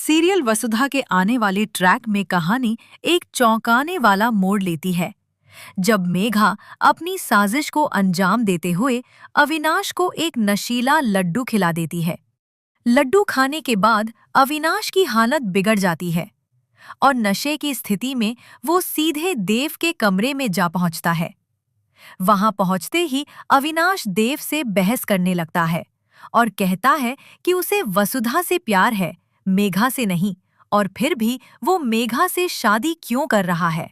Serial वसुधा के आने वाले ट्रैक में कहानी एक चौंकाने वाला मोड़ लेती है जब मेघा अपनी साजिश को अंजाम देते हुए अविनाश को एक नशीला लड्डू खिला देती है। लड्डू खाने के बाद अविनाश की हालत बिगड़ जाती है और नशे की स्थिति में वो सीधे देव के कमरे में जा पहुंचता है। वहां पहुंचते ही अविनाश देव से बहस करने लगता है और कहता है कि उसे वसुधा से प्यार है, मेघा से नहीं, और फिर भी वो मेघा से शादी क्यों कर रहा है।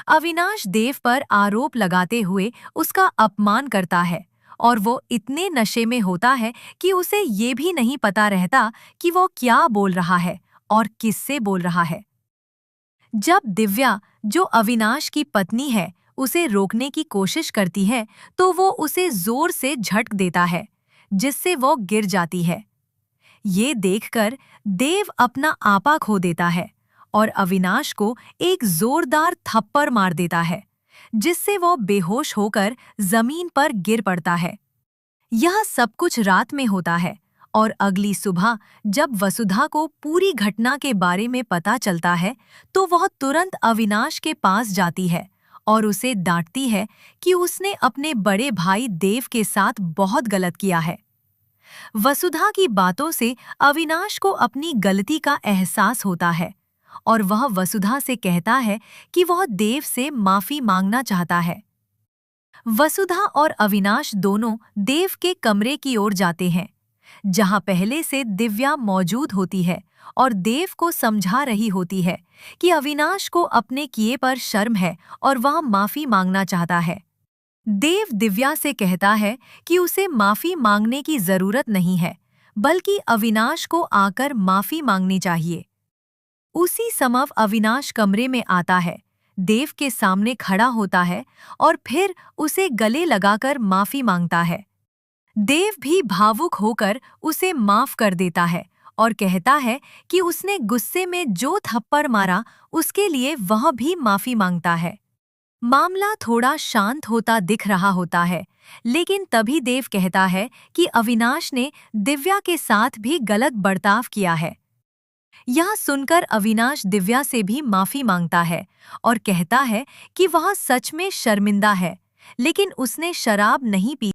अविनाश देव पर आरोप लगाते हुए उसका अपमान करता है और वो इतने नशे में होता है कि उसे ये भी नहीं पता रहता कि वो क्या बोल रहा है और किससे बोल रहा है। जब दिव्या, जो अविनाश की पत्नी है, उसे रोकने की कोशिश करती है तो वो उसे जोर से झटक देता है जिससे वो गिर जाती है। ये देखकर देव अपना आपा खो देता है और अविनाश को एक जोरदार थप्पड़ मार देता है जिससे वो बेहोश होकर जमीन पर गिर पड़ता है। यह सब कुछ रात में होता है और अगली सुबह जब वसुधा को पूरी घटना के बारे में पता चलता है तो वह तुरंत अविनाश के पास जाती है और उसे डांटती है कि उसने अपने बड़े भाई देव के साथ बहुत गलत किया है। वसुधा की बातों से अविनाश को अपनी गलती का एहसास होता है और वह वसुधा से कहता है कि वह देव से माफी मांगना चाहता है। वसुधा और अविनाश दोनों देव के कमरे की ओर जाते हैं जहां पहले से दिव्या मौजूद होती है और देव को समझा रही होती है कि अविनाश को अपने किए पर शर्म है और वह माफी मांगना चाहता है। देव दिव्या से कहता है कि उसे माफी मांगने की जरूरत नहीं है, बल्कि अविनाश को आकर माफी मांगनी चाहिए। उसी समय अविनाश कमरे में आता है, देव के सामने खड़ा होता है और फिर उसे गले लगाकर माफी मांगता है। देव भी भावुक होकर उसे माफ कर देता है और कहता है कि उसने गुस्से में जो थप्पड़ मारा उसके लिए वह भी माफी मांगता है। मामला थोड़ा शांत होता दिख रहा होता है, लेकिन तभी देव कहता है कि अविनाश ने दिव्या के साथ भी गलत बर्ताव किया है। यह सुनकर अविनाश दिव्या से भी माफी मांगता है और कहता है कि वह सच में शर्मिंदा है, लेकिन उसने शराब नहीं पी।